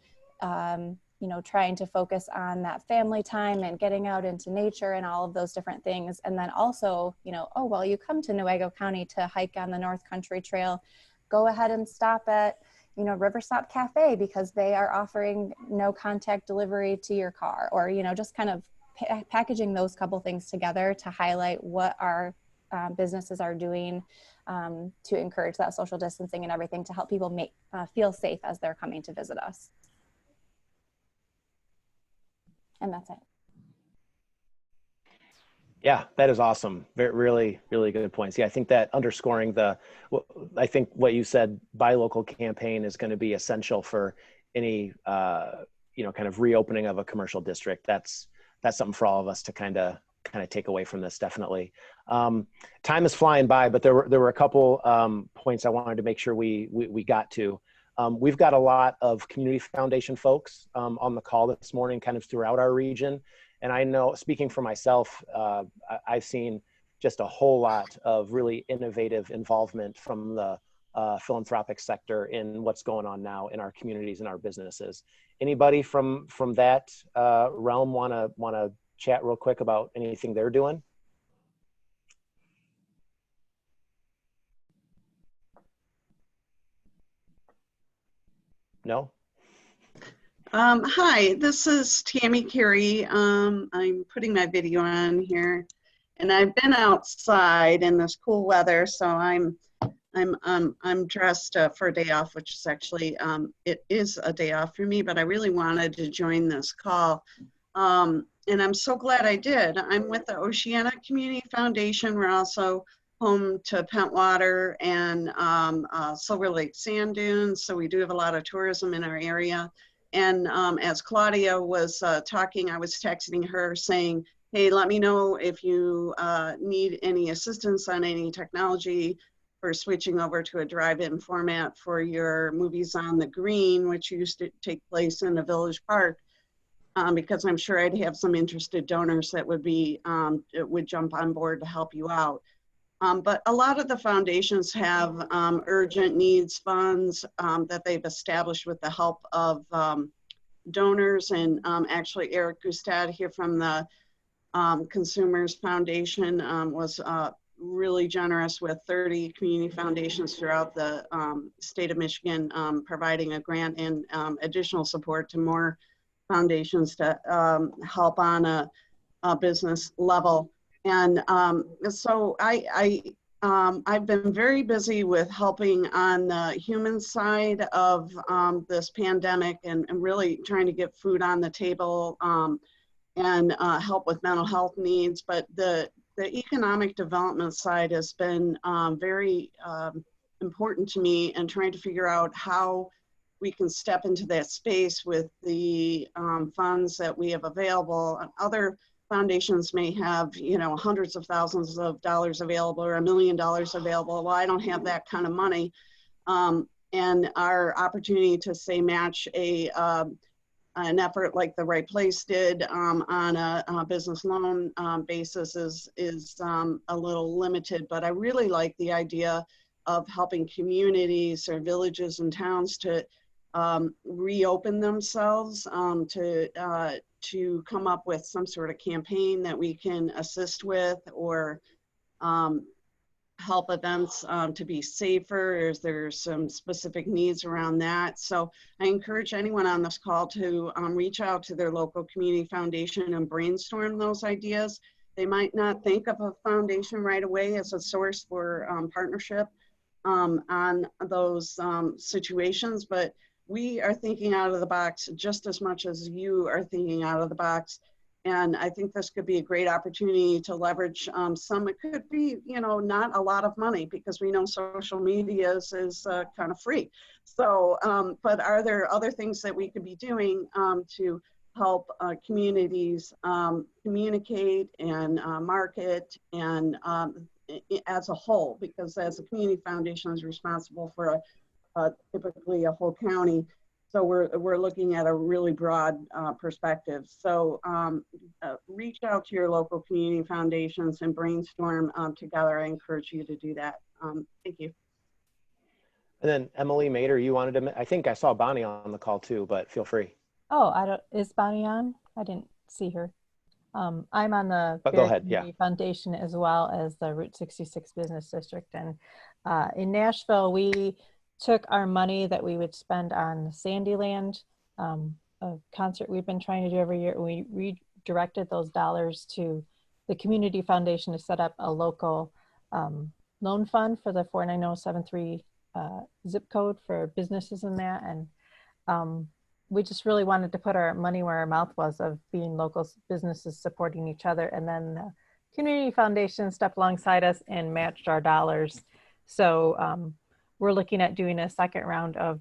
trying to focus on that family time and getting out into nature and all of those different things. And then also, well, you come to Newaygo County to hike on the North Country Trail, go ahead and stop at, Riverstop Cafe, because they are offering no contact delivery to your car, or, just kind of packaging those couple things together to highlight what our businesses are doing to encourage that social distancing and everything, to help people feel safe as they're coming to visit us. And that's it. Yeah, that is awesome. Really, really good points. Yeah, I think that underscoring I think what you said, buy local campaign is going to be essential for any, kind of reopening of a commercial district. That's something for all of us to kind of take away from this, definitely. Time is flying by, but there were a couple points I wanted to make sure we got to. We've got a lot of community foundation folks on the call this morning, kind of throughout our region. And I know, speaking for myself, I've seen just a whole lot of really innovative involvement from the philanthropic sector in what's going on now in our communities and our businesses. Anybody from that realm want to chat real quick about anything they're doing? No? Hi, this is Tammy Carey. I'm putting my video on here, and I've been outside in this cool weather, so I'm dressed for a day off, which is actually it is a day off for me. But I really wanted to join this call, and I'm so glad I did. I'm with the Oceana Community Foundation. We're also home to Pentwater and Silver Lake Sand Dunes, so we do have a lot of tourism in our area. And as Claudia was talking, I was texting her saying, hey, let me know if you need any assistance on any technology for switching over to a drive-in format for your movies on the green, which used to take place in the Village Park, because I'm sure I'd have some interested donors that would jump on board to help you out. But a lot of the foundations have urgent needs funds that they've established with the help of donors. And actually Eric Gustad here from the Consumers Foundation was really generous with 30 community foundations throughout the state of Michigan, providing a grant and additional support to more foundations to help on a business level. And so I've been very busy with helping on the human side of this pandemic and really trying to get food on the table and help with mental health needs. But the economic development side has been very important to me, and trying to figure out how we can step into that space with the funds that we have available. Other foundations may have, hundreds of thousands of dollars available or $1 million available. Well, I don't have that kind of money. And our opportunity to say match an effort like the Right Place did on a business loan basis is a little limited, but I really like the idea of helping communities or villages and towns to reopen themselves, to come up with some sort of campaign that we can assist with, or help events to be safer. There's some specific needs around that. So I encourage anyone on this call to reach out to their local community foundation and brainstorm those ideas. They might not think of a foundation right away as a source for partnership on those situations, but we are thinking out of the box just as much as you are thinking out of the box. And I think this could be a great opportunity to leverage some. It could be, not a lot of money, because we know social media is kind of free. So, but are there other things that we could be doing to help communities communicate and market and as a whole? Because as a community foundation is responsible for typically a whole county. So we're looking at a really broad perspective. So reach out to your local community foundations and brainstorm together. I encourage you to do that. Thank you. And then Emily Mader, you wanted to, I think I saw Bonnie on the call too, but feel free. Oh, is Bonnie on? I didn't see her. I'm on the Go ahead, Community Foundation as well as the Route 66 Business District. And in Nashville, we took our money that we would spend on Sandyland, a concert we've been trying to do every year. We redirected those dollars to the Community Foundation to set up a local loan fund for the 49073 zip code for businesses in that. And we just really wanted to put our money where our mouth was, of being local businesses supporting each other. And then the community foundation stepped alongside us and matched our dollars. So we're looking at doing a second round of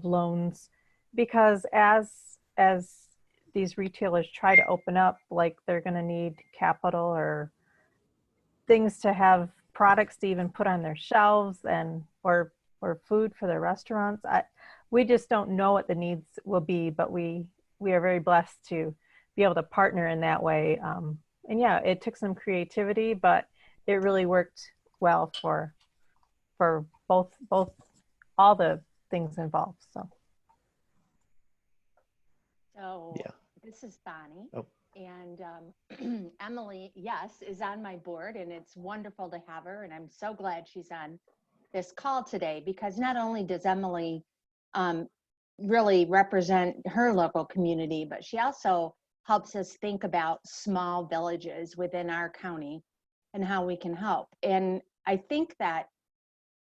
loans, because as these retailers try to open up, like they're going to need capital or things to have products to even put on their shelves and or food for their restaurants. We just don't know what the needs will be, but we are very blessed to be able to partner in that way. And yeah, it took some creativity, but it really worked well for both all the things involved. So yeah. This is Bonnie. Oh. And Emily, yes, is on my board, and it's wonderful to have her. And I'm so glad she's on this call today, because not only does Emily really represent her local community, but she also helps us think about small villages within our county and how we can help. And I think that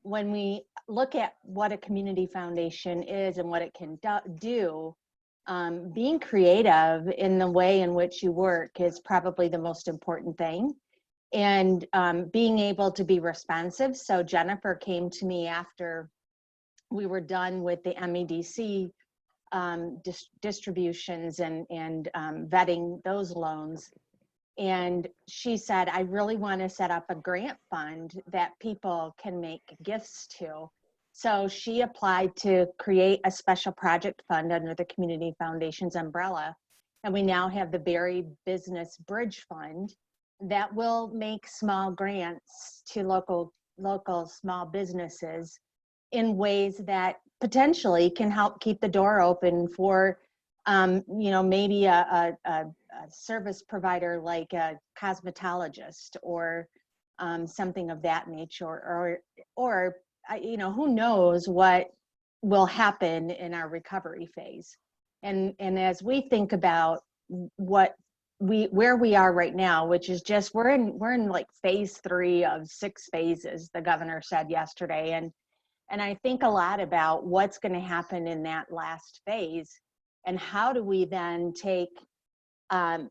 when we look at what a community foundation is and what it can do, being creative in the way in which you work is probably the most important thing. And being able to be responsive. So Jennifer came to me after we were done with the MEDC distributions and vetting those loans. And she said, I really want to set up a grant fund that people can make gifts to. So she applied to create a special project fund under the Community Foundation's umbrella. And we now have the Berry Business Bridge Fund that will make small grants to local small businesses in ways that potentially can help keep the door open for, maybe a service provider like a cosmetologist or something of that nature, or who knows what will happen in our recovery phase. And as we think about where we are right now, which is just we're in like phase 3 of 6 phases, the governor said yesterday, and I think a lot about what's going to happen in that last phase, and how do we then take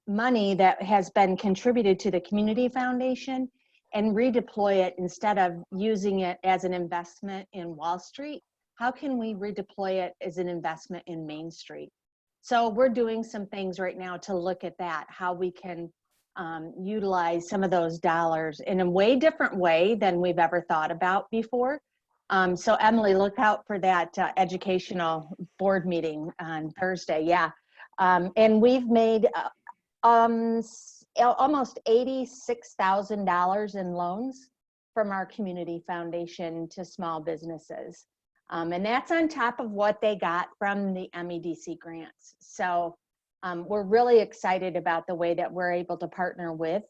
money that has been contributed to the community foundation and redeploy it, instead of using it as an investment in Wall Street. How can we redeploy it as an investment in Main Street? So we're doing some things right now to look at that, how we can utilize some of those dollars in a way different way than we've ever thought about before. So Emily, look out for that educational board meeting on Thursday. Yeah. And we've made almost $86,000 in loans from our community foundation to small businesses. And that's on top of what they got from the MEDC grants. So we're really excited about the way that we're able to partner with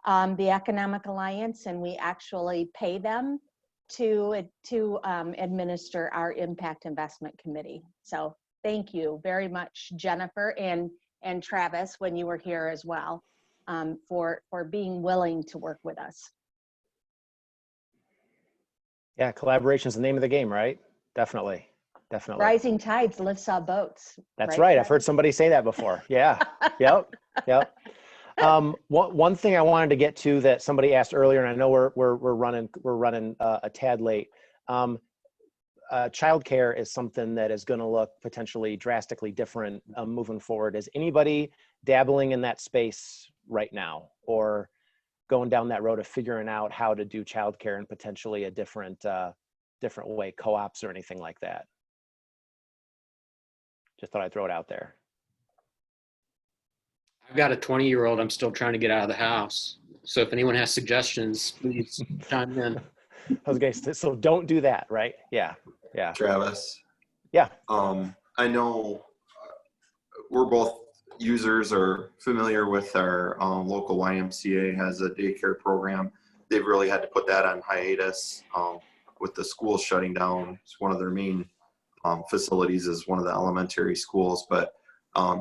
the Economic Alliance, and we actually pay them to administer our Impact Investment Committee. So thank you very much, Jennifer and Travis, when you were here as well, for being willing to work with us. Yeah, collaboration is the name of the game, right? Definitely. Rising tides lifts all boats. That's right. I've heard somebody say that before. Yeah. Yep. One thing I wanted to get to that somebody asked earlier, and I know we're running a tad late. Childcare is something that is going to look potentially drastically different moving forward. Is anybody dabbling in that space right now, or going down that road of figuring out how to do childcare in potentially a different way, co-ops or anything like that? Just thought I'd throw it out there. I've got a 20-year-old I'm still trying to get out of the house. So if anyone has suggestions, please chime in. I was going to say, so don't do that, right? Yeah. Travis. Yeah. I know we're both users or familiar with our local YMCA has a daycare program. They've really had to put that on hiatus with the schools shutting down. It's one of their main facilities is one of the elementary schools, but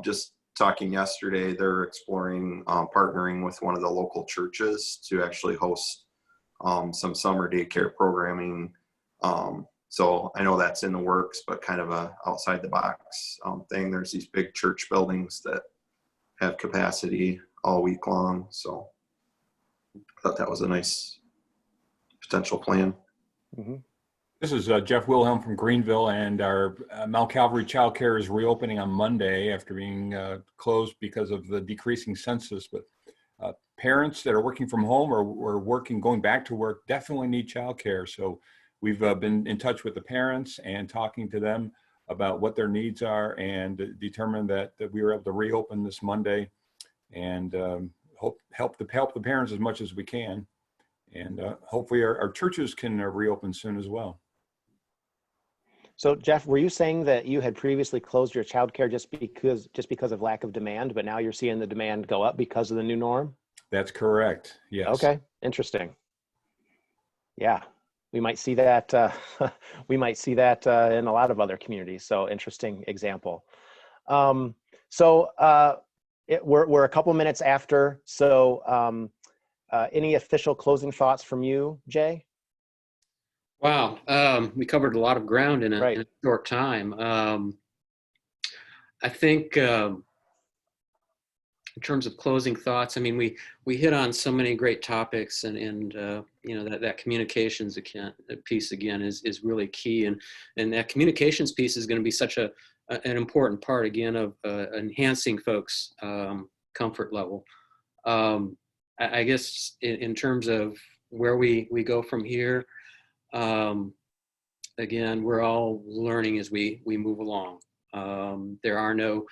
just talking yesterday, they're exploring partnering with one of the local churches to actually host some summer daycare programming. So I know that's in the works, but kind of a outside the box thing. There's these big church buildings that have capacity all week long. So I thought that was a nice potential plan. Mm-hmm. This is Jeff Wilhelm from Greenville, and our Mount Calvary Child Care is reopening on Monday after being closed because of the decreasing census. But parents that are working from home or working, going back to work, definitely need child care. So we've been in touch with the parents and talking to them about what their needs are, and determined that we were able to reopen this Monday, and help the parents as much as we can. And hopefully our churches can reopen soon as well. So Jeff, were you saying that you had previously closed your childcare just because of lack of demand, but now you're seeing the demand go up because of the new norm? That's correct. Yes. Okay. Interesting. Yeah, we might see that. We might see that in a lot of other communities. So interesting example. We're a couple minutes after. So any official closing thoughts from you, Jay? Wow, we covered a lot of ground in Right. a short time. I think in terms of closing thoughts, I mean, we hit on so many great topics, and you know, that communications piece again is really key, and that communications piece is going to be such an important part again of enhancing folks' comfort level. I guess in terms of where we go from here. Again, we're all learning as we move along. There are no,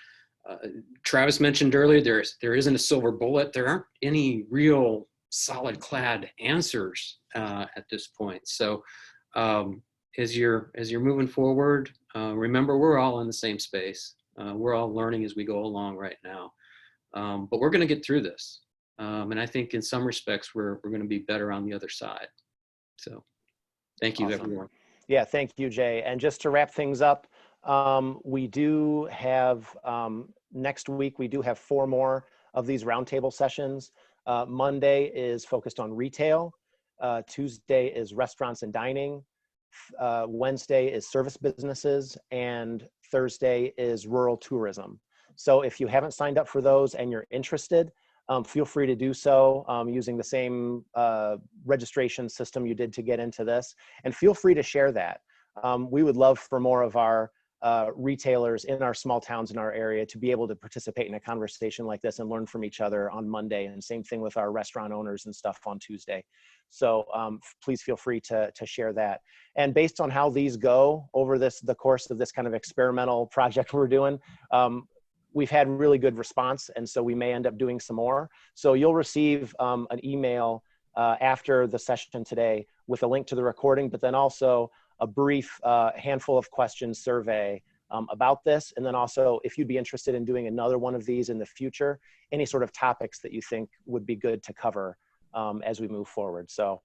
Travis mentioned earlier, there isn't a silver bullet. There aren't any real solid clad answers at this point. So as you're moving forward, remember we're all in the same space. We're all learning as we go along right now. But we're going to get through this. And I think in some respects, we're going to be better on the other side. So. Thank you, Awesome. everyone. Yeah, thank you, Jay. And just to wrap things up, we do have, next week, we do have 4 more of these roundtable sessions. Monday is focused on retail. Tuesday is restaurants and dining. Wednesday is service businesses. And Thursday is rural tourism. So if you haven't signed up for those and you're interested, feel free to do so using the same registration system you did to get into this, and feel free to share that. We would love for more of our retailers in our small towns in our area to be able to participate in a conversation like this and learn from each other on Monday, and same thing with our restaurant owners and stuff on Tuesday. So please feel free to share that. And based on how these go over the course of this kind of experimental project we're doing, we've had really good response, and so we may end up doing some more. So you'll receive an email after the session today with a link to the recording, but then also a brief handful of questions survey about this. And then also, if you'd be interested in doing another one of these in the future, any sort of topics that you think would be good to cover as we move forward. So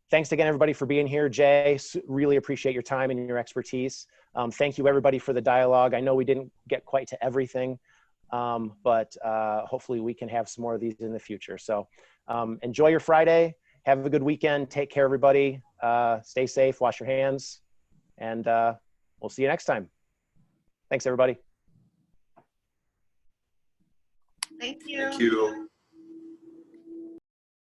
thanks again, everybody, for being here. Jay, really appreciate your time and your expertise. Thank you, everybody, for the dialogue. I know we didn't get quite to everything, but hopefully we can have some more of these in the future. So enjoy your Friday. Have a good weekend. Take care, everybody. Stay safe, wash your hands, and we'll see you next time. Thanks, everybody. Thank you. Thank you.